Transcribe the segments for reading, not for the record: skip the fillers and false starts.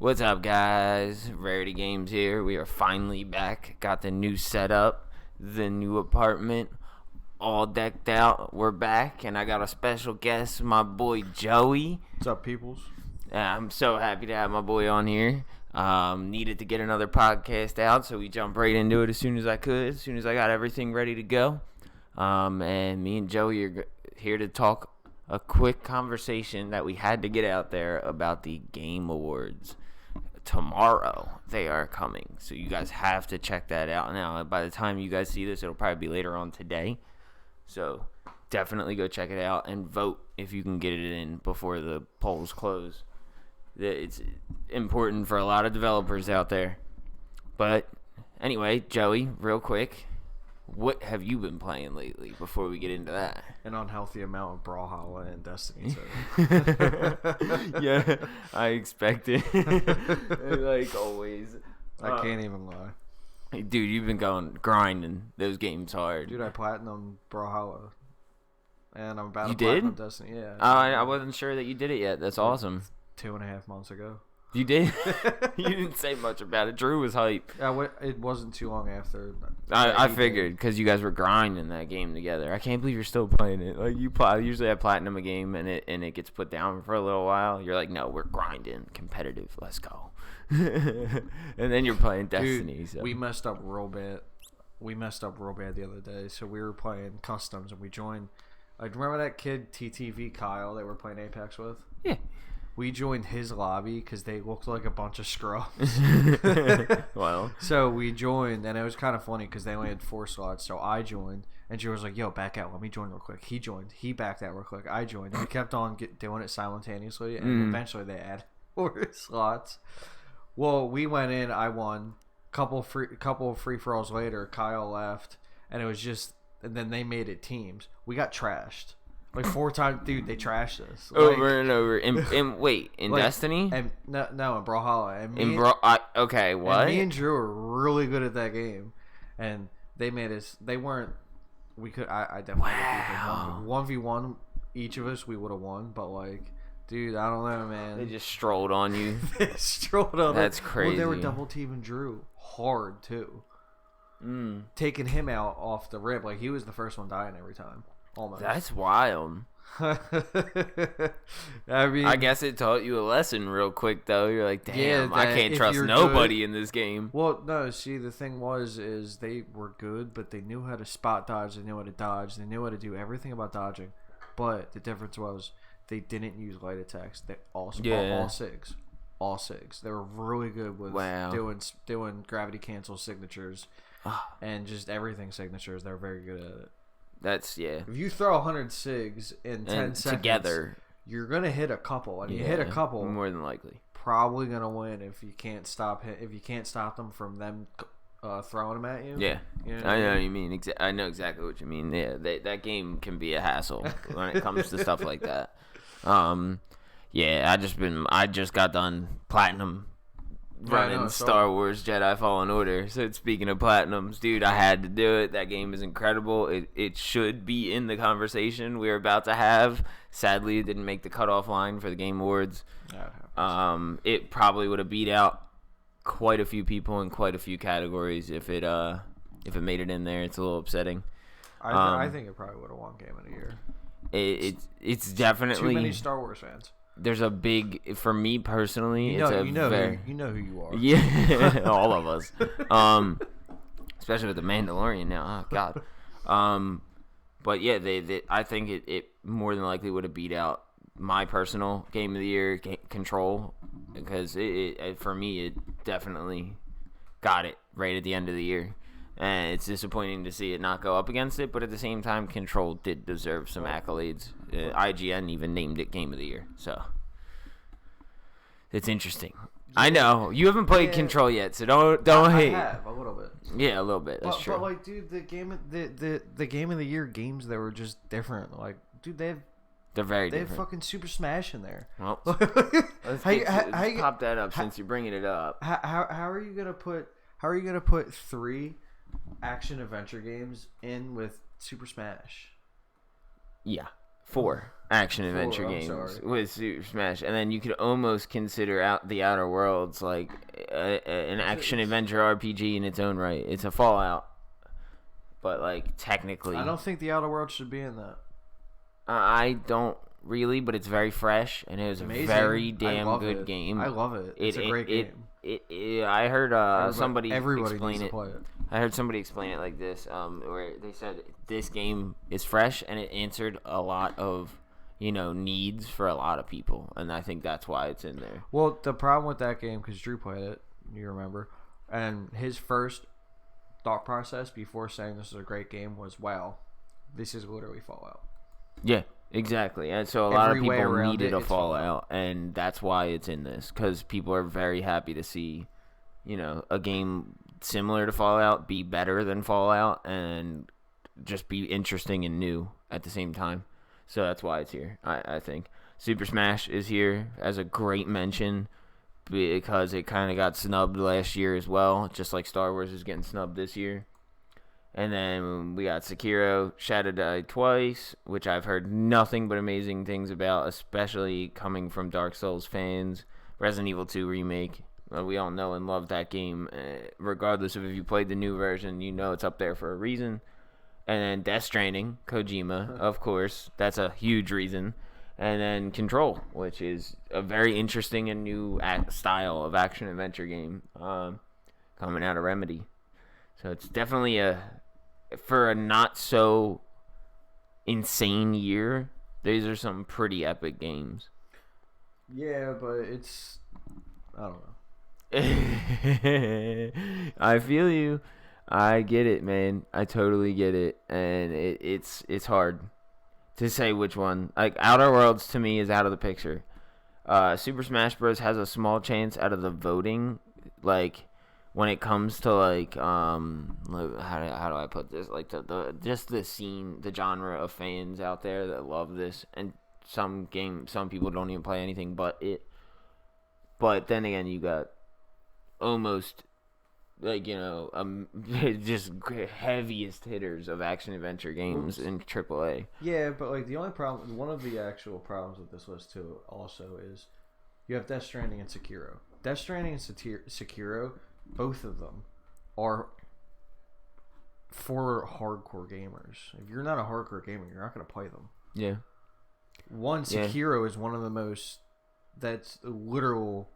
What's up, guys? Rarity Games here. We are finally back. Got the new setup, the new apartment, all decked out. We're back, and I got a special guest, my boy Joey. What's up, peoples? I'm so happy to have my boy on here. Needed to get another podcast out, so we jumped right into it as soon as I could, as soon as I got everything ready to go. And me and Joey are here to talk a quick conversation that we had to get out there about the Game Awards. Tomorrow they are coming, so you guys have to check that out. Now, by the time you guys see this, it'll probably be later on today, so definitely go check it out and vote if you can get it in before the polls close. It's important for a lot of developers out there. But anyway, Joey, real quick, what have you been playing lately before we get into that? An unhealthy amount of Brawlhalla and Destiny 2. Yeah, I expected. Like always. I can't even lie. Dude, you've been grinding those games hard. Dude, I platinum Brawlhalla. And I'm about to platinum did? Destiny. Yeah. I wasn't sure that you did it yet. That's awesome. 2.5 months ago. You did? You didn't say much about it. Drew was hype. It wasn't too long after. I figured because you guys were grinding that game together. I can't believe you're still playing it. Like you usually have platinum a game and it gets put down for a little while. You're like, no, we're grinding, competitive. Let's go. And then you're playing Destiny. Dude, so. we messed up real bad. The other day. So we were playing customs and we joined. Like, remember that kid TTV Kyle that we're playing Apex with? Yeah. We joined his lobby because they looked like a bunch of scrubs. Well. So we joined, and it was kind of funny because they only had 4 slots. So I joined, and she was like, yo, back out. Let me join real quick. He joined. He backed out real quick. I joined. And we kept on doing it simultaneously, and eventually they added 4 slots. Well, we went in. I won. Couple of free-for-alls later, Kyle left, and it was just – and then they made it teams. We got trashed. Like 4 times, dude. They trashed us over and over. In like, Destiny? And no, in Brawlhalla. Okay, what? And me and Drew were really good at that game, and they made us. They weren't. We could. I definitely. Wow. 1v1, each of us, we would have won. But like, dude, I don't know, man. They just strolled on you. They strolled on. That's crazy. Well, they were double teaming Drew hard too. Taking him out off the rip, like he was the first one dying every time. Almost. That's wild. I mean, I guess it taught you a lesson real quick, though. You're like, damn, I can't trust nobody in this game. Well, no, see, the thing is they were good, but they knew how to spot dodge. They knew how to dodge. They knew how to do everything about dodging. But the difference was they didn't use light attacks. They all SIGs. All SIGs. They were really good with doing gravity cancel signatures and just everything signatures. They were very good at it. That's If you throw 100 SIGs in 10 seconds together, you're gonna hit a couple, and you hit a couple, more than likely, probably gonna win if you can't stop them from them throwing them at you. Yeah, you know I know what you mean. I know exactly what you mean. Yeah, that game can be a hassle when it comes to stuff like that. Yeah, I just got done platinum. Running Star Wars Jedi Fallen Order. So speaking of platinums, dude, I had to do it. That game is incredible. It should be in the conversation we're about to have. Sadly, it didn't make the cutoff line for the Game Awards. It probably would have beat out quite a few people in quite a few categories if it made it in there. It's a little upsetting. I think it probably would have won Game of the Year. It's definitely too many Star Wars fans. There's a big, for me personally, you know who you are. Yeah, all of us. Especially with the Mandalorian now. Oh God. But yeah, I think it more than likely would have beat out my personal Game of the Year, Control, because for me it definitely got it right at the end of the year. And it's disappointing to see it not go up against it, but at the same time, Control did deserve some accolades. IGN even named it Game of the Year, so it's interesting. Yeah. I know you haven't played Control yet, so don't hate. I have a little bit. Yeah, a little bit. That's true. But like, dude, the game of the year games that were just different. Like, dude, they're very different. They have fucking Super Smash in there. Well, let's pop that up since you're bringing it up. How are you gonna put 3 action adventure games in with Super Smash? Yeah, 4 action adventure I'm games sorry. with Super Smash, and then you could almost consider the Outer Worlds like an action adventure RPG in its own right. It's a Fallout, but like technically, I don't think the Outer Worlds should be in that. I don't really, but it's very fresh and it was Amazing. a very damn I love good it. game. I love it. It's a great game. I heard Everybody explain needs it. to play it. I heard somebody explain it like this, where they said this game is fresh and it answered a lot of, needs for a lot of people, and I think that's why it's in there. Well, the problem with that game, because Drew played it, you remember, and his first thought process before saying this is a great game was, wow, this is literally Fallout. Yeah, exactly. And so a lot of Every way people around needed it, a it's Fallout, and that's why it's in this, because people are very happy to see, a game similar to Fallout be better than Fallout and just be interesting and new at the same time. So that's why it's here, I think. Super Smash is here as a great mention because it kind of got snubbed last year as well, just like Star Wars is getting snubbed this year. And then we got Sekiro Shadow Die Twice, which I've heard nothing but amazing things about, especially coming from Dark Souls fans. Resident Evil 2 Remake. We all know and love that game. Regardless of if you played the new version, you know it's up there for a reason. And then Death Stranding, Kojima, of course. That's a huge reason. And then Control, which is a very interesting and new style of action-adventure game coming out of Remedy. So it's definitely for a not-so-insane year, these are some pretty epic games. Yeah, but it's... I don't know. I feel you. I get it, man. I totally get it. And it's hard to say which one. Like, Outer Worlds, to me, is out of the picture. Super Smash Bros. Has a small chance out of the voting, like... When it comes to like how do I put this, like the just the scene, the genre of fans out there that love this, and some people don't even play anything but it. But then again, you got almost like just heaviest hitters of action adventure games in AAA. Yeah, but like one of the actual problems with this list too, also is you have Death Stranding and Sekiro. Death Stranding and Sekiro. Both of them are for hardcore gamers. If you're not a hardcore gamer, you're not going to play them. Yeah. Sekiro is one of the most... That's literal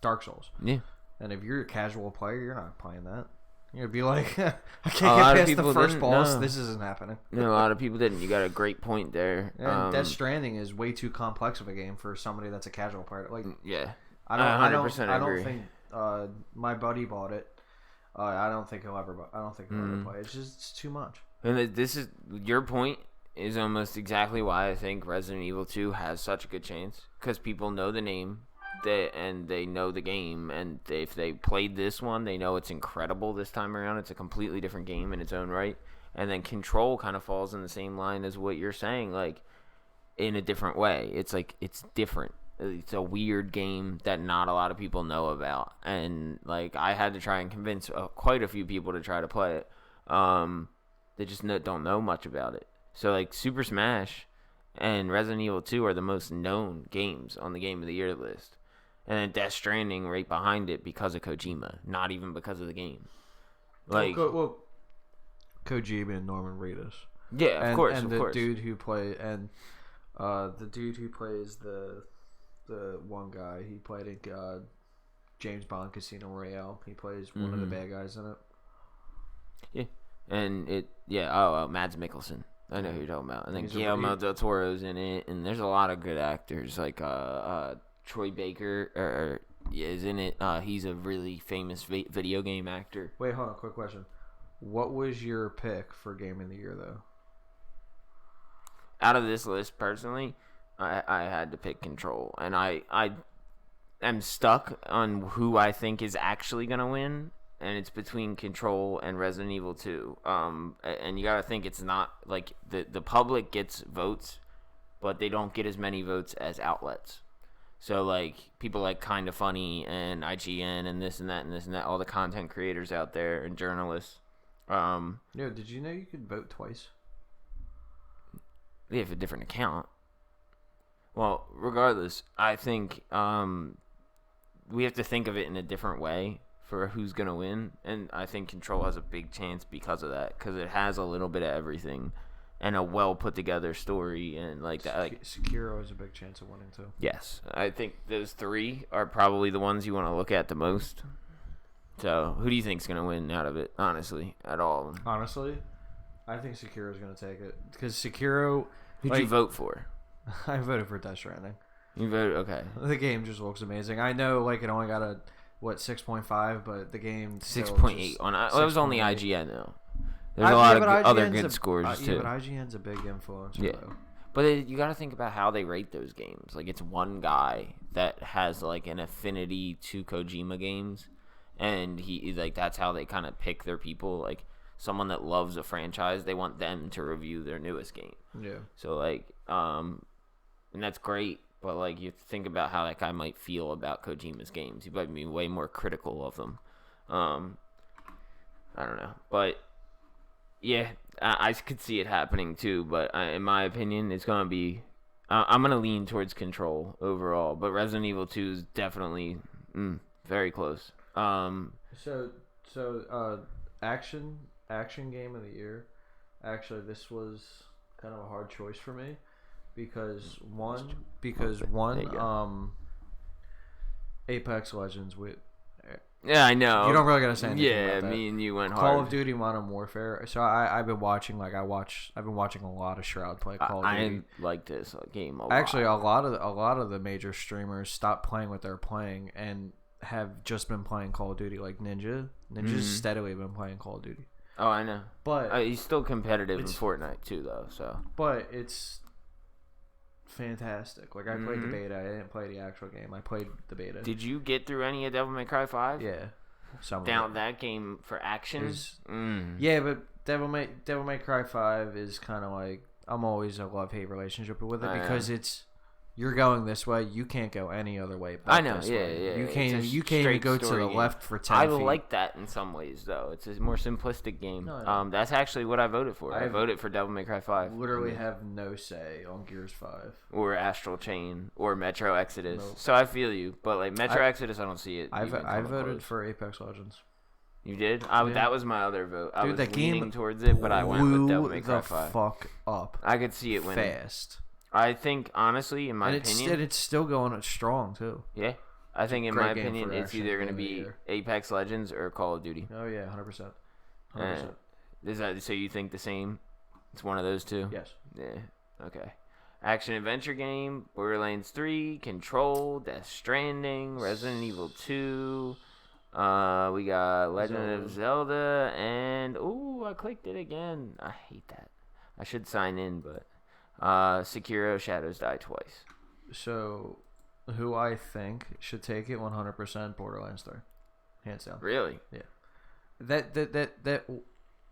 Dark Souls. Yeah. And if you're a casual player, you're not playing that. You're going to be like, I can't get past the first boss. No. This isn't happening. No, a lot of people didn't. You got a great point there. And Death Stranding is way too complex of a game for somebody that's a casual player. Like, yeah. I don't think my buddy bought it. I don't think he'll ever play it. It's too much. And this is your point is almost exactly why I think Resident Evil 2 has such a good chance, because people know the name, they know the game, and if they played this one, they know it's incredible this time around. It's a completely different game in its own right. And then Control kind of falls in the same line as what you're saying, like in a different way. It's like it's different. It's a weird game that not a lot of people know about, and like I had to try and convince quite a few people to try to play it. They just don't know much about it. So like Super Smash and Resident Evil 2 are the most known games on the Game of the Year list, and then Death Stranding right behind it because of Kojima, not even because of the game. Like Kojima and Norman Reedus. Yeah, of course. The dude who plays the one guy, he played in James Bond Casino Royale. He plays one of the bad guys in it. Yeah, and Mads Mikkelsen. I know who you're talking about. And then Guillermo del Toro's in it, and there's a lot of good actors like Troy Baker is in it. He's a really famous video game actor. Wait, hold on. Quick question. What was your pick for Game of the Year, though? Out of this list, personally, I had to pick Control, and I am stuck on who I think is actually gonna win, and it's between Control and Resident Evil 2. And you gotta think it's not like the public gets votes, but they don't get as many votes as outlets. So like people like Kinda Funny and IGN and this and that and this and that, all the content creators out there and journalists. Did you know you could vote twice? They have a different account. Well, regardless, I think we have to think of it in a different way for who's going to win. And I think Control has a big chance because of that. Because it has a little bit of everything. And a well put together story. And like that. Like, Sekiro has a big chance of winning, too. Yes. I think those three are probably the ones you want to look at the most. So, who do you think's going to win out of it, honestly, at all? Honestly, I think Sekiro's going to take it. Because Sekiro... Who'd you vote for? I voted for Death Stranding. You voted? Okay. The game just looks amazing. I know, like, it only got a, 6.5, but the game 6.8. On it was only IGN, though. There's a lot of other good scores, too. Yeah, but IGN's a big influence. Yeah. Though. But you got to think about how they rate those games. Like, it's one guy that has, like, an affinity to Kojima games. And he like that's how they kind of pick their people. Like, someone that loves a franchise, they want them to review their newest game. Yeah. So, like, and that's great. But, like, you think about how that guy might feel about Kojima's games. He might be way more critical of them. I don't know. But, yeah, I could see it happening, too. But in my opinion, it's going to be... I'm going to lean towards Control overall. But Resident Evil 2 is definitely very close. Action game of the year. Actually, this was kind of a hard choice for me because one Apex Legends with yeah, I know. You don't really gotta say anything yeah, about that. Me and you went hard. Call of Duty Modern Warfare. So I've been watching I've been watching a lot of Shroud play Call of Duty. I like this game a lot. Actually, a lot of the major streamers stopped playing what they're playing and have just been playing Call of Duty. Like Ninja's steadily been playing Call of Duty. Oh, I know. But he's still competitive in Fortnite too, though. So, but it's fantastic. Like, I played the beta. I didn't play the actual game. I played the beta. Did you get through any of Devil May Cry 5? Yeah. Down that game for action. Yeah, but Devil May Cry 5 is kind of like, I'm always a love-hate relationship with it because you're going this way. You can't go any other way. I know. Yeah. You can't even go to the left for 10 feet. I like that in some ways, though. It's a more simplistic game. No. That's actually what I voted for. I voted for Devil May Cry 5. Literally have no say on Gears 5 or Astral Chain or Metro Exodus. Nope. So I feel you, but like Metro Exodus, I don't see it. I voted for Apex Legends. You did? That was my other vote. I was leaning towards it, but I went with Devil May Cry 5. Fuck up. I could see it winning fast. I think, honestly, in my opinion... it's still going strong, too. Yeah. I think, in my opinion, it's either going to be Apex Legends or Call of Duty. Oh, yeah, 100%. 100%. So you think the same? It's one of those two? Yes. Yeah. Okay. Action-adventure game, Borderlands 3, Control, Death Stranding, Resident Evil 2... we got Legend of Zelda, and... Ooh, I clicked it again. I hate that. I should sign in, but... Sekiro Shadows Die Twice. So, who I think should take it 100% Borderlands 3. Hands down. Really? Yeah. That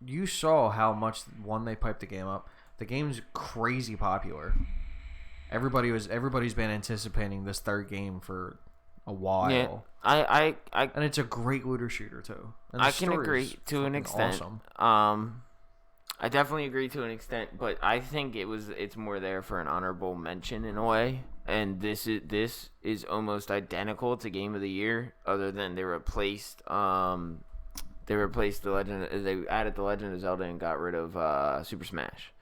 you saw how much they piped the game up. The game's crazy popular. Everybody's been anticipating this third game for a while. Yeah. I and it's a great looter shooter too. And I can agree to an extent. Awesome. I definitely agree to an extent, but I think it's more there for an honorable mention in a way. And this is almost identical to Game of the Year, other than they replaced the Legend. They added the Legend of Zelda and got rid of Super Smash.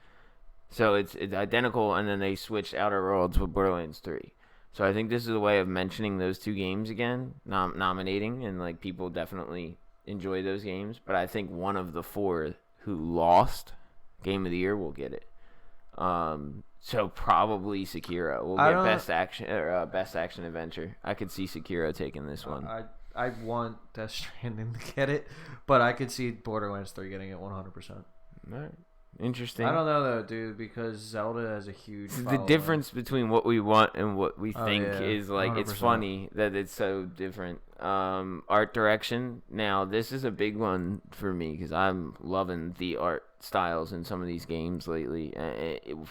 So it's identical, and then they switched Outer Worlds with Borderlands 3. So I think this is a way of mentioning those two games again, nominating, and like people definitely enjoy those games. But I think one of the four who lost Game of the Year will get it. So probably Sekiro will get best action adventure. I could see Sekiro taking this one. I want Death Stranding to get it, but I could see Borderlands 3 getting it 100%. All right. Interesting. I don't know though, dude, because Zelda has a huge following. The difference between what we want and what we think is like 100%. It's funny that it's so different. Art direction. Now, this is a big one for me because I'm loving the art styles in some of these games lately.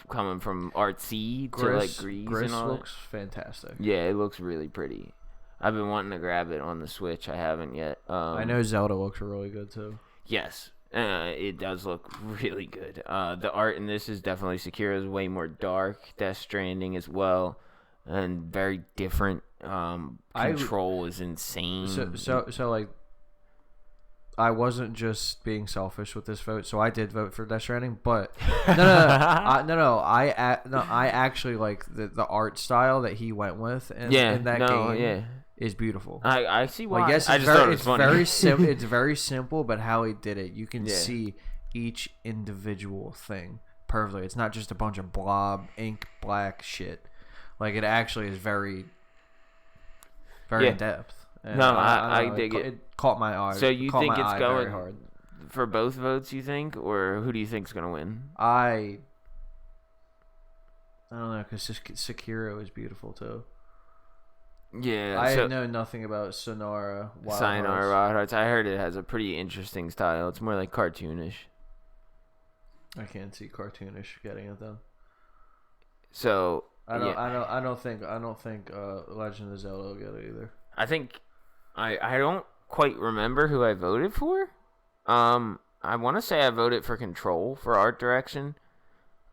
Coming from artsy to like Grease and all looks fantastic. Yeah, it looks really pretty. I've been wanting to grab it on the Switch. I haven't yet. I know Zelda looks really good too. Yes. It does look really good. The art in this is definitely Sekiro is way more dark. Death Stranding as well, and very different. Control is insane. So like, I wasn't just being selfish with this vote, so I did vote for Death Stranding. But I actually like the art style that he went with in that game. Yeah. Is beautiful. I see why. Like, yes, I just thought it was funny. It's very simple, but how he did it, you can see each individual thing perfectly. It's not just a bunch of blob ink black shit. Like, it actually is very in depth. And I dig it. It caught my eye. So you think it's going very hard for both votes? You think, or who do you think's gonna win? I don't know, because Sekiro is beautiful too. Yeah, I know nothing about Sayonara Wild Hearts. I heard it has a pretty interesting style. It's more like cartoonish. I can't see cartoonish getting it though. So I don't think Legend of Zelda will get it either. I think I don't quite remember who I voted for. I want to say I voted for Control for art direction,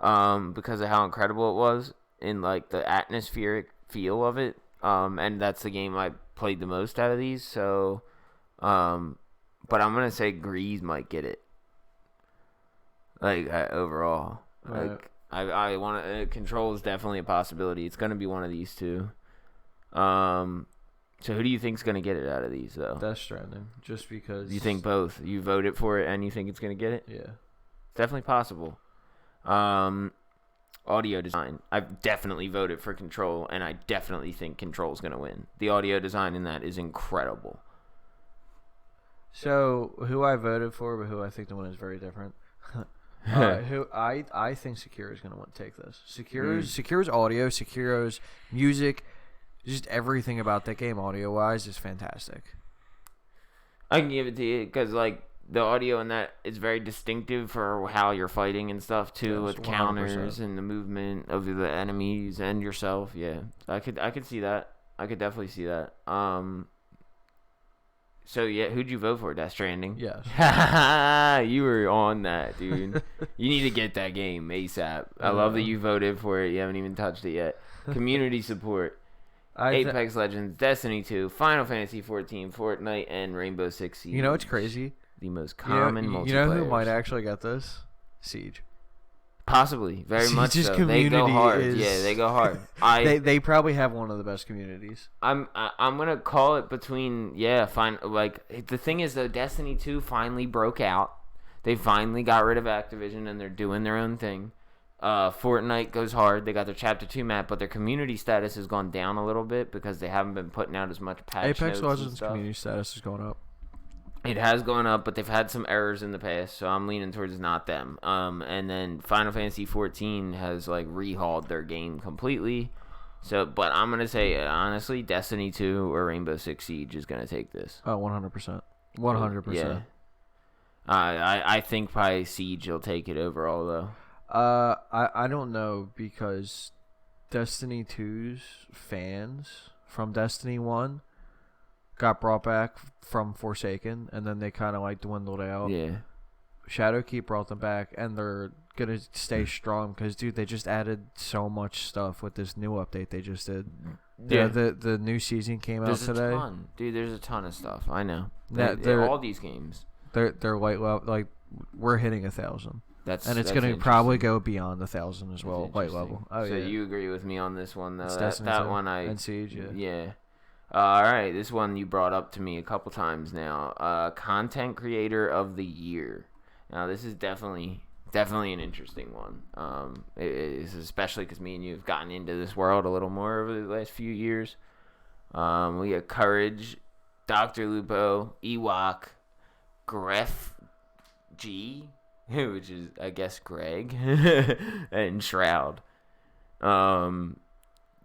because of how incredible it was in like the atmospheric feel of it. And that's the game I played the most out of these. So, but I'm gonna say Grease might get it. Like overall, right. Like I want to. Control is definitely a possibility. It's gonna be one of these two. So who do you think's gonna get it out of these though? Death Stranding, just because. You think both? You voted for it and you think it's gonna get it? Yeah, it's definitely possible. Audio design. I've definitely voted for Control, and I definitely think Control's gonna win. The audio design in that is incredible. So who I voted for, but who I think the one is very different. Who I think Sekiro is gonna take this. Sekiro's audio, Sekiro's music, just everything about that game audio wise is fantastic. I can give it to you because like the audio in that is very distinctive for how you're fighting and stuff too, with 100%. Counters and the movement of the enemies and yourself. Yeah, I could see that. I could definitely see that. So yeah, who'd you vote for? Death Stranding. Yes. You were on that, dude. You need to get that game ASAP. I love that you voted for it. You haven't even touched it yet. Community support. Apex Legends, Destiny 2, Final Fantasy 14, Fortnite, and Rainbow Six Siege. You know what's crazy? The most common multiplayer. You know who might actually get this? Siege. Possibly, very much so. Community they go hard. Yeah, they go hard. They probably have one of the best communities. I'm gonna call it between like the thing is though, Destiny 2 finally broke out. They finally got rid of Activision and they're doing their own thing. Fortnite goes hard. They got their Chapter 2 map, but their community status has gone down a little bit because they haven't been putting out as much patch Apex notes Legends community status is going up. It has gone up, but they've had some errors in the past, so I'm leaning towards not them. And then Final Fantasy 14 has like rehauled their game completely. So, but I'm gonna say honestly, Destiny 2 or Rainbow Six Siege is gonna take this. Oh, 100%, 100%. Yeah. I think probably Siege will take it overall though. I don't know because Destiny 2's fans from Destiny 1 got brought back from Forsaken, and then they kind of like dwindled out. Yeah. Shadowkeep brought them back, and they're gonna stay strong because, dude, they just added so much stuff with this new update they just did. Yeah. The new season came out today. There's a ton of stuff. I know. They're all these games. They're white level. Like, we're hitting 1,000. And it's going to probably go beyond 1,000 as well, white level. Oh, so yeah. You agree with me on this one, though? It's that one and Siege, yeah. All right, this one you brought up to me a couple times now. Content Creator of the Year. Now, this is definitely an interesting one. It is, especially because me and you have gotten into this world a little more over the last few years. We got Courage, Dr. Lupo, Ewok, Gref G, which is, I guess, Greg, and Shroud.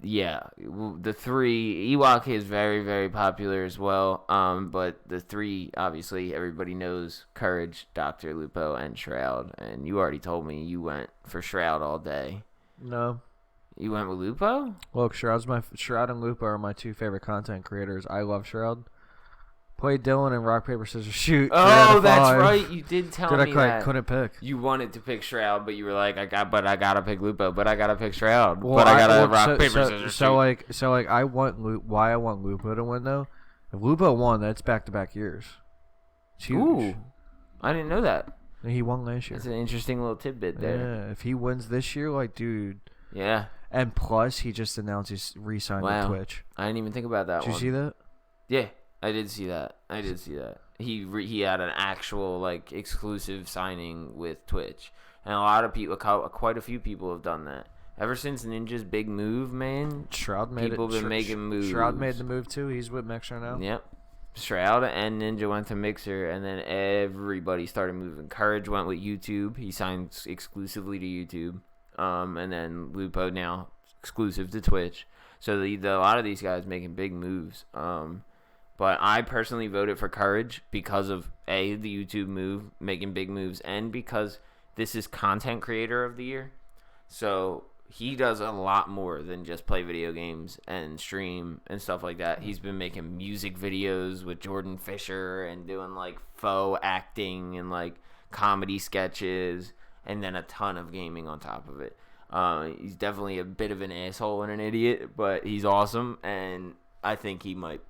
Yeah, the three, Ewok is very, very popular as well. But the three, obviously, everybody knows Courage, Dr. Lupo, and Shroud. And you already told me you went for Shroud all day. No. You went with Lupo? Look, Shroud and Lupo are my two favorite content creators. I love Shroud. Played Dylan in rock paper scissors shoot. Oh, that's right. You did tell me that. Couldn't pick. You wanted to pick Shroud, but you were like, I gotta pick Lupo, but I gotta pick Shroud, Well, but I gotta rock paper scissors shoot. So I want why I want Lupo to win though. If Lupo won, that's back-to-back years. It's huge. Ooh, I didn't know that. He won last year. That's an interesting little tidbit there. Yeah, if he wins this year, like, dude. Yeah. And plus, he just announced he's re-signed with Twitch. I didn't even think about that. Did you see that? Yeah. I did see that. He had an actual like exclusive signing with Twitch, and a lot of people, quite a few people have done that ever since Ninja's big move. Man, Shroud made people been making moves. Shroud made the move too. He's with Mixer now. Yep. Shroud and Ninja went to Mixer, and then everybody started moving. Courage went with YouTube. He signed exclusively to YouTube. And then Lupo now exclusive to Twitch. So a lot of these guys making big moves. But I personally voted for Courage because of the YouTube move, making big moves, and because this is Content Creator of the Year. So he does a lot more than just play video games and stream and stuff like that. He's been making music videos with Jordan Fisher and doing like faux acting and like comedy sketches, and then a ton of gaming on top of it. He's definitely a bit of an asshole and an idiot, but he's awesome, and I think he might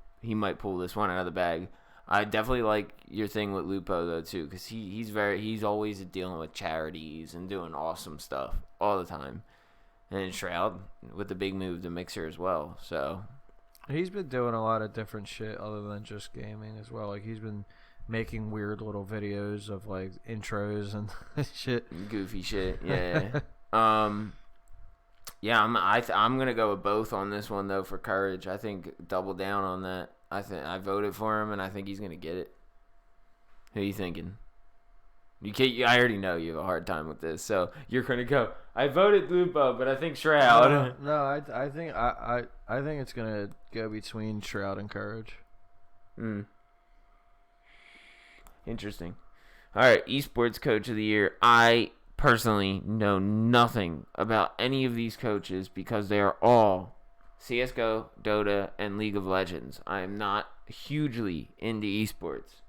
pull this one out of the bag. I definitely like your thing with Lupo though too, because he's always dealing with charities and doing awesome stuff all the time. And Shroud with the big move to Mixer as well. So he's been doing a lot of different shit other than just gaming as well. Like he's been making weird little videos of like intros and shit, goofy shit. Yeah. Yeah, I'm gonna go with both on this one though for Courage. I think double down on that. I voted for him, and I think he's gonna get it. Who are you thinking? I already know you have a hard time with this, so you're gonna go. I voted Lupo, but I think Shroud. No, I think it's gonna go between Shroud and Courage. Interesting. All right, esports coach of the year. I personally know nothing about any of these coaches because they are all CSGO, Dota, and League of Legends. I am not hugely into esports.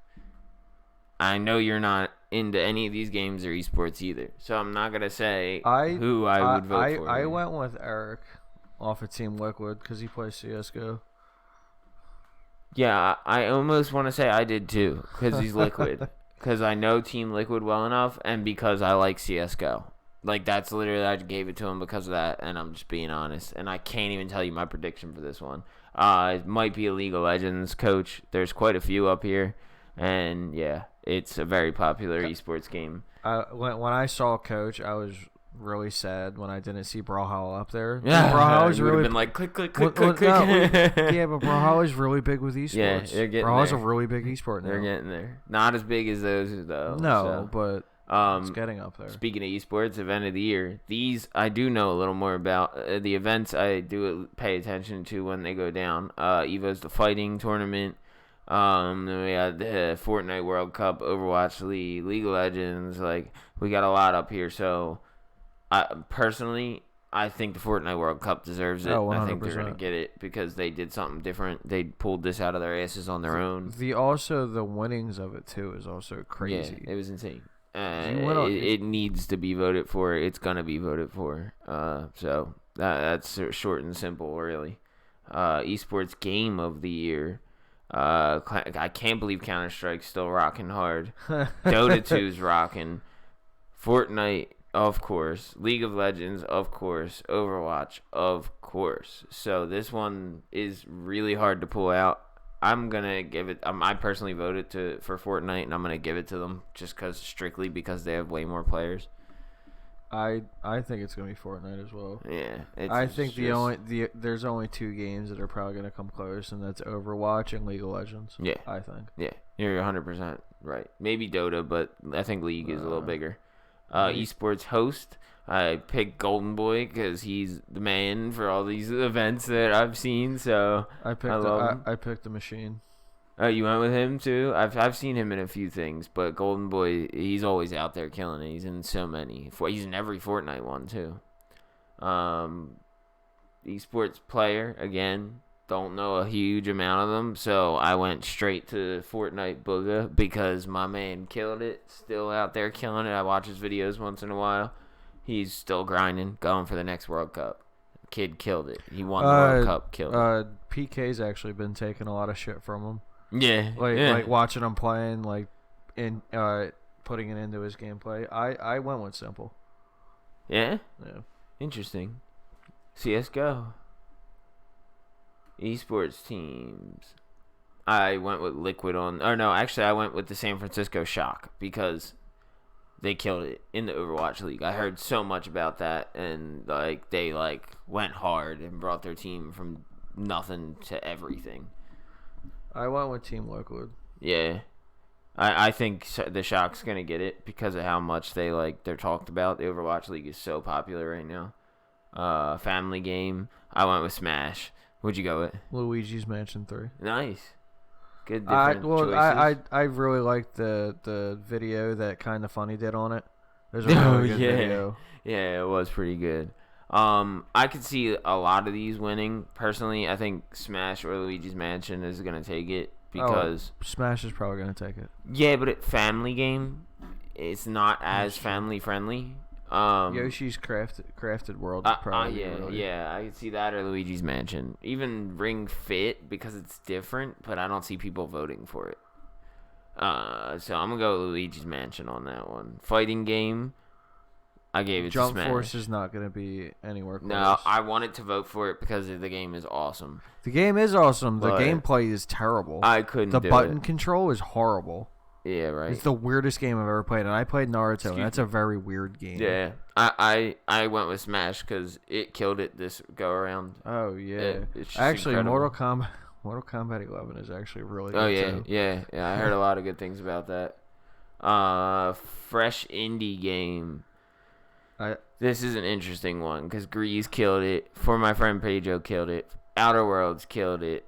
I know you're not into any of these games or esports either, so I'm not going to say who I would vote for. I went with Eric off of Team Liquid because he plays CSGO. Yeah, I almost want to say I did too because he's Liquid. Because I know Team Liquid well enough, and because I like CSGO. Like, that's literally, I gave it to him because of that, and I'm just being honest. And I can't even tell you my prediction for this one. It might be a League of Legends coach. There's quite a few up here. And, yeah, it's a very popular esports game. When I saw coach, I was really sad when I didn't see Brawlhalla up there. Yeah, Brawlhalla's really been like click. Yeah, but Brawlhalla's really big with esports. Yeah, they're getting Brawlhalla's there. a really big esport now. They're getting there. Not as big as those though. No, but it's getting up there. Speaking of esports, event of the year. These I do know a little more about. The events I do pay attention to when they go down. Evo's the fighting tournament. Then we had the Fortnite World Cup, Overwatch League, League of Legends. Like, we got a lot up here. So, personally, I think the Fortnite World Cup deserves it. Oh, 100%. I think they're gonna get it because they did something different. They pulled this out of their asses on their own. The winnings of it too is also crazy. Yeah, it was insane. It needs to be voted for. It's gonna be voted for. So that's short and simple, really. Esports game of the year. I can't believe Counter-Strike's still rocking hard. Dota 2's rocking. Fortnite, of course. League of Legends, of course. Overwatch, of course. So this one is really hard to pull out. I'm gonna give it. I personally voted for Fortnite, and I'm gonna give it to them just strictly because they have way more players. I think it's gonna be Fortnite as well. Yeah, I think there's only two games that are probably gonna come close, and that's Overwatch and League of Legends. Yeah, I think. Yeah, you're 100% right. Maybe Dota, but I think League is a little bigger. Esports host. I picked Golden Boy because he's the man for all these events that I've seen. So I picked the Machine. Oh, you went with him too? I've seen him in a few things, but Golden Boy, he's always out there killing it. He's in so many. He's in every Fortnite one too. Esports player again. don't know a huge amount of them, so I went straight to Fortnite Booga because my man killed it. Still out there killing it. I watch his videos once in a while. He's still grinding, going for the next World Cup. Kid killed it. He won the World Cup, killed it. PK's actually been taking a lot of shit from him. Yeah. Like watching him playing, like in putting it into his gameplay. I went with simple. Yeah? Yeah. Interesting. CSGO. Esports teams. I went with Liquid I went with the San Francisco Shock because they killed it in the Overwatch League. I heard so much about that, and like they like went hard and brought their team from nothing to everything. I went with Team Liquid. Yeah. I think the Shock's gonna get it because of how much they're talked about. The Overwatch League is so popular right now. Family game. I went with Smash. What'd you go with? Luigi's Mansion 3. Nice. Good different choices. I really liked the video that Kinda Funny did on it. There's a really good video. Yeah, it was pretty good. I could see a lot of these winning. Personally, I think Smash or Luigi's Mansion is gonna take it because Smash is probably gonna take it. Yeah, but family game, it's not as family friendly. Yoshi's crafted world probably. Yeah, I could see that or Luigi's Mansion. Even Ring Fit because it's different, but I don't see people voting for it. So I'm gonna go with Luigi's Mansion on that one. Fighting game, I gave it to Smash. Jump Force is not gonna be anywhere close. No, I wanted to vote for it because the game is awesome. The game is awesome. The gameplay is terrible. I couldn't do it. The button control is horrible. Yeah, right. It's the weirdest game I've ever played, and I played Naruto, and that's a very weird game. Yeah, I went with Smash because it killed it this go around. Oh yeah, it's actually incredible. Mortal Kombat 11 is actually really good. Oh yeah, too. yeah. I heard a lot of good things about that. Fresh indie game. This is an interesting one because Grease killed it. For My Friend Pedro killed it. Outer Worlds killed it.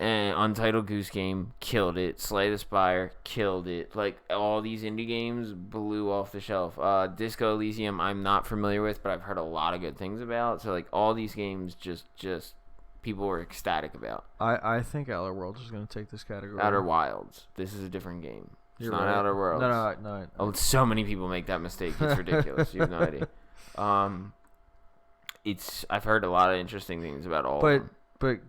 And Untitled Goose Game killed it. Slay the Spire killed it. Like all these indie games blew off the shelf. Disco Elysium I'm not familiar with, but I've heard a lot of good things about. So like all these games just people were ecstatic about. I think Outer Worlds is going to take this category. Outer Wilds. This is a different game. It's You're not right. Outer Worlds. No. Oh, so many people make that mistake. It's ridiculous. You have no idea. I've heard a lot of interesting things about all of them. But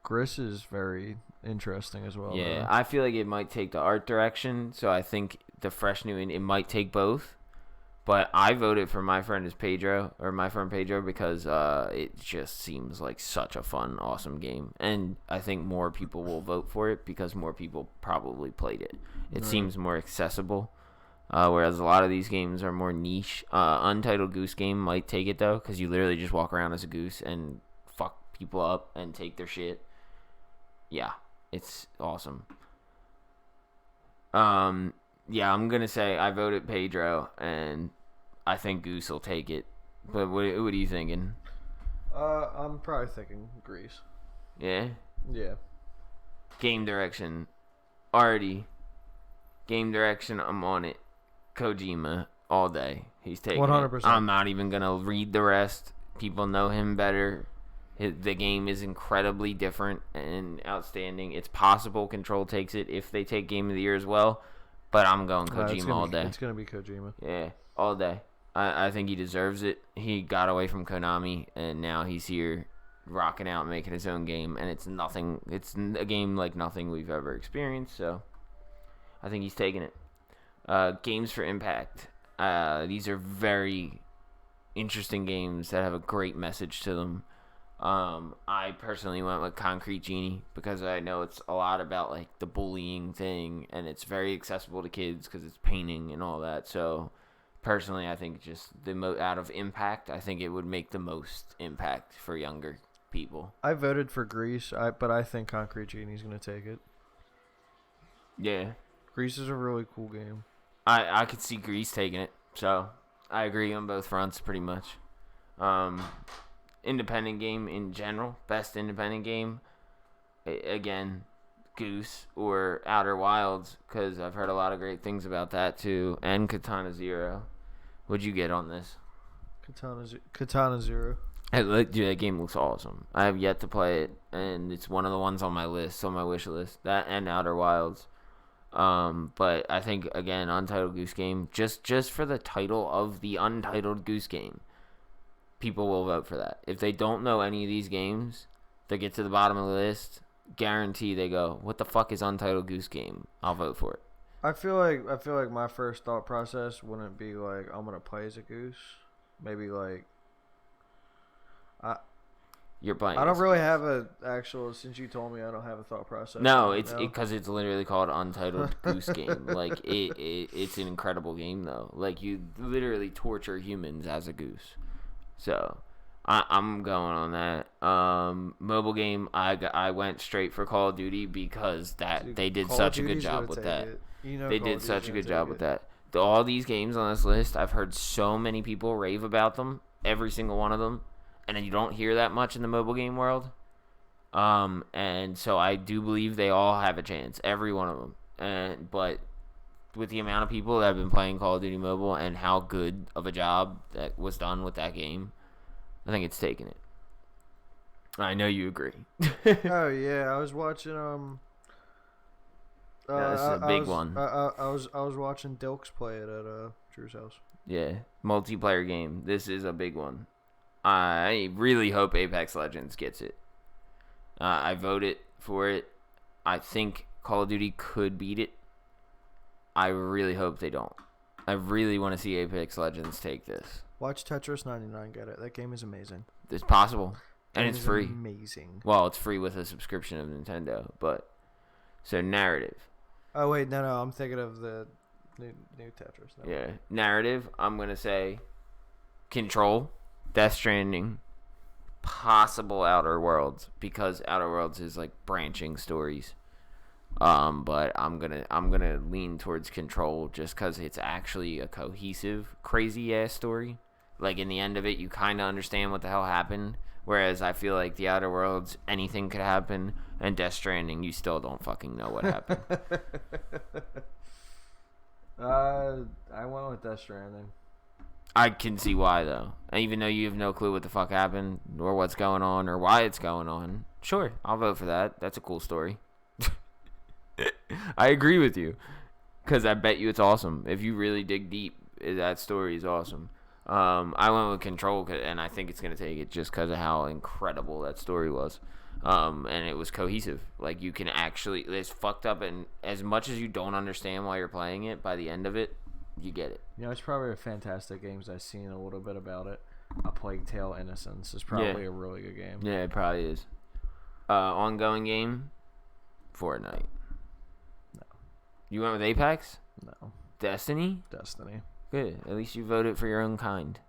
Gris is very interesting as well. Yeah, I feel like it might take the art direction, so I think the fresh new it might take both. But I voted for My Friend Pedro because it just seems like such a fun, awesome game, and I think more people will vote for it because more people probably played it. It seems more accessible, whereas a lot of these games are more niche. Untitled Goose Game might take it though, because you literally just walk around as a goose and fuck people up and take their shit. Yeah, it's awesome. Yeah, I'm gonna say I voted Pedro, and I think Goose will take it. But what are you thinking? I'm probably thinking Grease. Yeah. Yeah. Game direction, Rarity. Game direction, I'm on it. Kojima all day. He's taking 100%. it. I'm not even gonna read the rest. People know him better. The game is incredibly different and outstanding. It's possible Control takes it if they take Game of the Year as well, but I'm going Kojima all day. It's going to be Kojima. Yeah, all day. I think he deserves it. He got away from Konami, and now he's here rocking out, making his own game, and it's nothing. It's a game like nothing we've ever experienced, so I think he's taking it. Games for Impact. These are very interesting games that have a great message to them. I personally went with Concrete Genie because I know it's a lot about like the bullying thing, and it's very accessible to kids because it's painting and all that. So personally, I think just out of Impact, I think it would make the most impact for younger people. I voted for Grease, but I think Concrete Genie's going to take it. Yeah. Grease is a really cool game. I could see Grease taking it, so I agree on both fronts pretty much. Independent game in general, best independent game, again, Goose or Outer Wilds, because I've heard a lot of great things about that too, and Katana Zero. What'd you get on this? Katana Zero. Dude, that game looks awesome. I have yet to play it, and it's one of the ones on my list, on my wish list. That and Outer Wilds. But I think again, Untitled Goose Game, just for the title of the Untitled Goose Game, people will vote for that. If they don't know any of these games, they get to the bottom of the list, guarantee they go, "What the fuck is Untitled Goose Game?" I'll vote for it. I feel like my first thought process wouldn't be like I'm gonna play as a goose. Maybe like You're playing. I don't really have a actual. Since you told me, I don't have a thought process. No, it's because it's literally called Untitled Goose Game. Like it's an incredible game though. Like you literally torture humans as a goose. So I'm going on that. Mobile game. I went straight for Call of Duty because they did such a good job with that. They did such a good job with that. All these games on this list, I've heard so many people rave about them. Every single one of them. And then you don't hear that much in the mobile game world. And so I do believe they all have a chance, every one of them. But with the amount of people that have been playing Call of Duty Mobile and how good of a job that was done with that game, I think it's taking it. I know you agree. Oh yeah, I was watching That's a big one. I was watching Dilks play it at Drew's house. Yeah, multiplayer game. This is a big one. I really hope Apex Legends gets it. I voted for it. I think Call of Duty could beat it. I really hope they don't. I really want to see Apex Legends take this. Watch Tetris 99 get it. That game is amazing. It's possible. And it's free. Amazing. Well, it's free with a subscription of Nintendo. But so narrative. Oh wait, no, I'm thinking of the new Tetris. No. Yeah, narrative. I'm gonna say Control. Death Stranding, possible Outer Worlds, because Outer Worlds is like branching stories. But I'm gonna lean towards Control just because it's actually a cohesive, crazy ass story. Like in the end of it, you kind of understand what the hell happened. Whereas I feel like the Outer Worlds, anything could happen, and Death Stranding, you still don't fucking know what happened. I went with Death Stranding. I can see why, though. Even though you have no clue what the fuck happened, or what's going on, or why it's going on. Sure, I'll vote for that. That's a cool story. I agree with you. Because I bet you it's awesome. If you really dig deep, that story is awesome. I went with Control, and I think it's going to take it just because of how incredible that story was. And it was cohesive. Like, you can actually... It's fucked up, and as much as you don't understand while you're playing it, by the end of it, you get it. You know, it's probably a fantastic game. I've seen a little bit about it. A Plague Tale: Innocence is probably a really good game. Yeah, it probably is. Ongoing game, Fortnite. No. You went with Apex? No. Destiny? Destiny. Good. At least you voted for your own kind.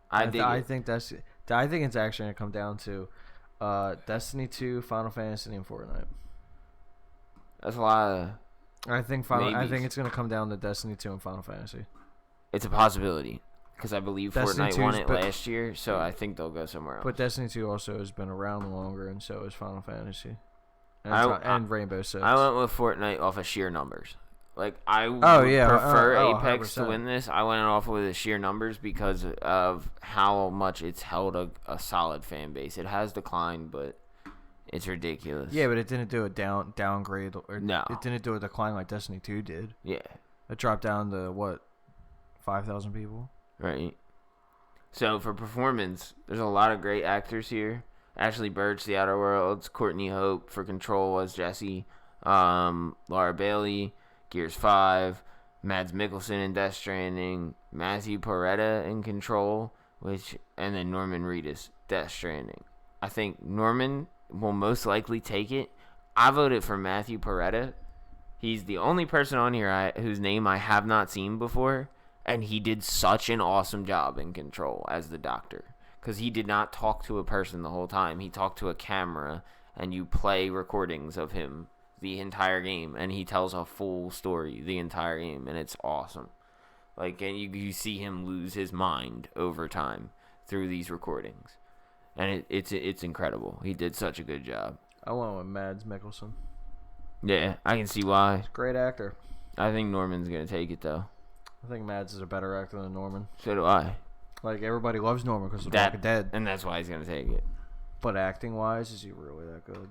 I think it's actually gonna come down to Destiny 2, Final Fantasy, and Fortnite. That's a lot of... I think it's gonna come down to Destiny 2 and Final Fantasy. It's a possibility because I believe Destiny Fortnite won it 2's last year, so I think they'll go somewhere else. But Destiny 2 also has been around longer, and so is Final Fantasy, and Rainbow Six. I went with Fortnite off of sheer numbers. Like I prefer Apex 100%. to win this. I went off with the sheer numbers because of how much it's held a solid fan base. It has declined, but it's ridiculous. Yeah, but it didn't do a downgrade. No. It didn't do a decline like Destiny 2 did. Yeah. It dropped down to, what, 5,000 people? Right. So, for performance, there's a lot of great actors here. Ashley Birch, The Outer Worlds. Courtney Hope for Control was Jessie. Laura Bailey, Gears 5. Mads Mikkelsen in Death Stranding. Matthew Porretta in Control. And then Norman Reedus, Death Stranding. I think Norman will most likely take it. I voted for Matthew Porretta. He's the only person on here whose name I have not seen before, and he did such an awesome job in Control as the doctor. Because he did not talk to a person the whole time. He talked to a camera, and you play recordings of him the entire game, and he tells a full story the entire game, and it's awesome. Like, and you see him lose his mind over time through these recordings. And it's incredible. He did such a good job. I went with Mads Mikkelsen. Yeah, I can see why. Great actor. I think Norman's going to take it, though. I think Mads is a better actor than Norman. So do I. Like, everybody loves Norman because of The That Walking Dead. and that's why he's gonna take it. But acting-wise, is he really that good?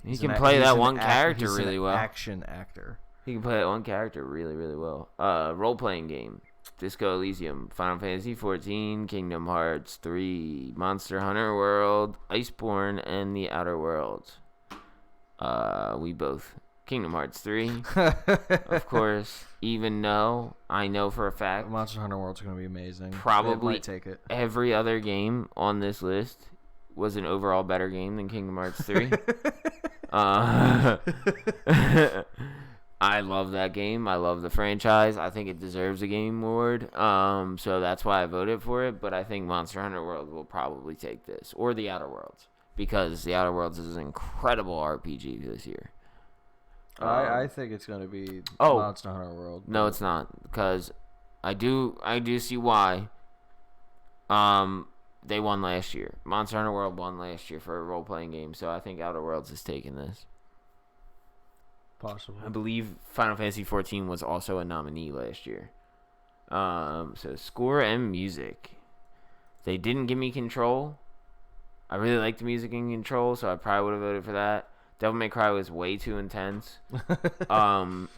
He can play that one character really well. Action actor. He can play that one character really, really well. Role-playing game. Disco Elysium, Final Fantasy XIV, Kingdom Hearts 3, Monster Hunter World, Iceborne, and The Outer Worlds. We both. Kingdom Hearts 3, of course, even though I know for a fact Monster Hunter World's going to be amazing. Probably might take it. Every other game on this list was an overall better game than Kingdom Hearts 3. I love that game. I love the franchise. I think it deserves a Game Award. So that's why I voted for it. But I think Monster Hunter World will probably take this. Or The Outer Worlds. Because The Outer Worlds is an incredible RPG this year. I think it's going to be Monster Hunter World. No, it's not. Because I do see why. They won last year. Monster Hunter World won last year for a role-playing game. So I think Outer Worlds is taking this. Possible. I believe Final Fantasy XIV was also a nominee last year. So score and music. They didn't give me Control. I really like the music in Control, so I probably would have voted for that. Devil May Cry was way too intense.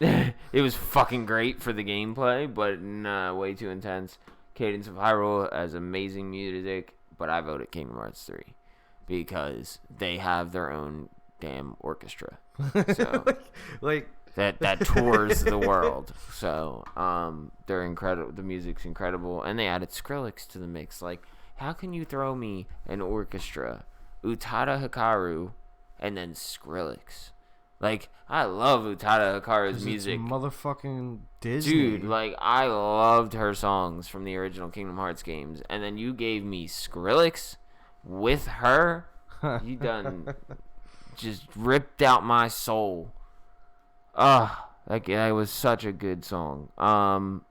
It was fucking great for the gameplay, but way too intense. Cadence of Hyrule has amazing music, but I voted Kingdom Hearts 3 because they have their own damn orchestra. So like that tours the world. So they're incredible. The music's incredible, and they added Skrillex to the mix. Like, how can you throw me an orchestra, Utada Hikaru, and then Skrillex? Like, I love Utada Hikaru's music. It's motherfucking Disney. Dude, like, I loved her songs from the original Kingdom Hearts games, and then you gave me Skrillex with her. You done just ripped out my soul. That was such a good song.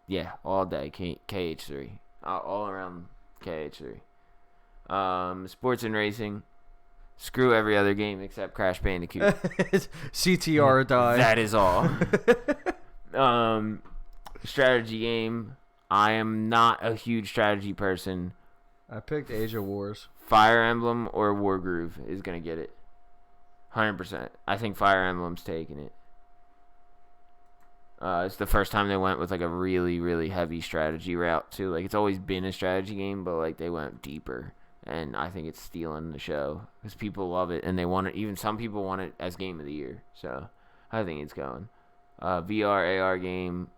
Yeah, all day KH3, all around KH3. Sports and racing. Screw every other game except Crash Bandicoot. CTR or die. That is all. Strategy game. I am not a huge strategy person. I picked Age of Wars. Fire Emblem or Wargroove is gonna get it. 100%. I think Fire Emblem's taking it. It's the first time they went with like a really, really heavy strategy route too. Like, it's always been a strategy game, but like they went deeper, and I think it's stealing the show because people love it and they want it. Even some people want it as game of the year. So I think it's going. VR AR game.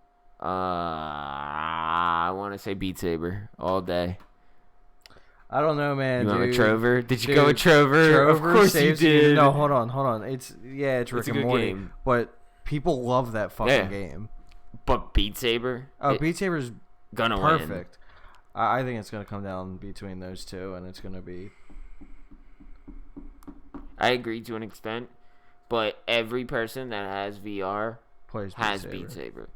I want to say Beat Saber all day. I don't know, man. You went with dude. Trover? Did you go with Trover? Trover of course you did. No, hold on. It's Rick and Morty, game. but people love that fucking game. But Beat Saber? Beat Saber's gonna perfect. win. I think it's gonna come down between those two, and it's gonna be. I agree to an extent, but every person that has VR has Beat Saber.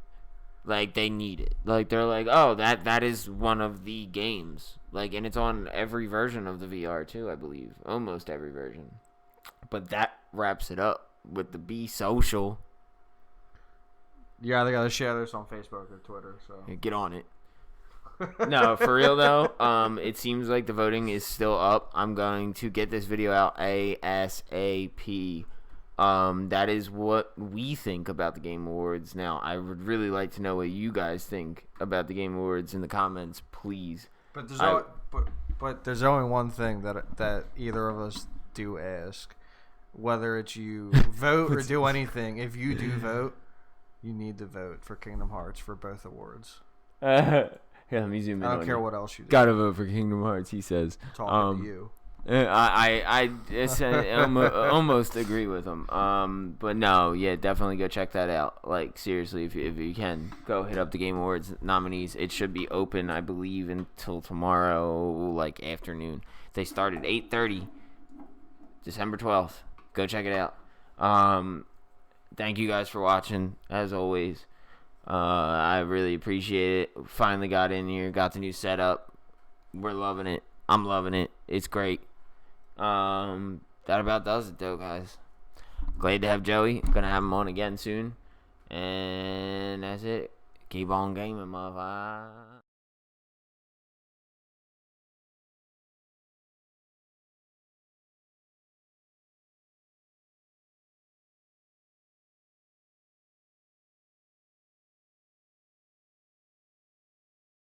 Like, they need it. Like, they're like, oh, that is one of the games. Like, and it's on every version of the VR too, I believe. Almost every version. But that wraps it up with the Be Social. Yeah, they gotta share this on Facebook or Twitter. So get on it. No, for real though. It seems like the voting is still up. I'm going to get this video out ASAP. That is what we think about the Game Awards. Now, I would really like to know what you guys think about the Game Awards in the comments, please. But there's only one thing that either of us do ask. Whether it's you vote or do anything, if you do vote, you need to vote for Kingdom Hearts for both awards. Here, let me zoom in. I don't care what else you do. Gotta vote for Kingdom Hearts, he says. Talking to you. I almost agree with him. But no, yeah, definitely go check that out. Like, seriously, if you can, go hit up the Game Awards nominees. It should be open, I believe, until tomorrow, like, afternoon. They start at 8:30, December 12th. Go check it out. Thank you guys for watching, as always. I really appreciate it. Finally got in here, got the new setup. We're loving it. I'm loving it. It's great. That about does it, though, guys. Glad to have Joey. Gonna have him on again soon. And that's it. Keep on gaming, motherfucker.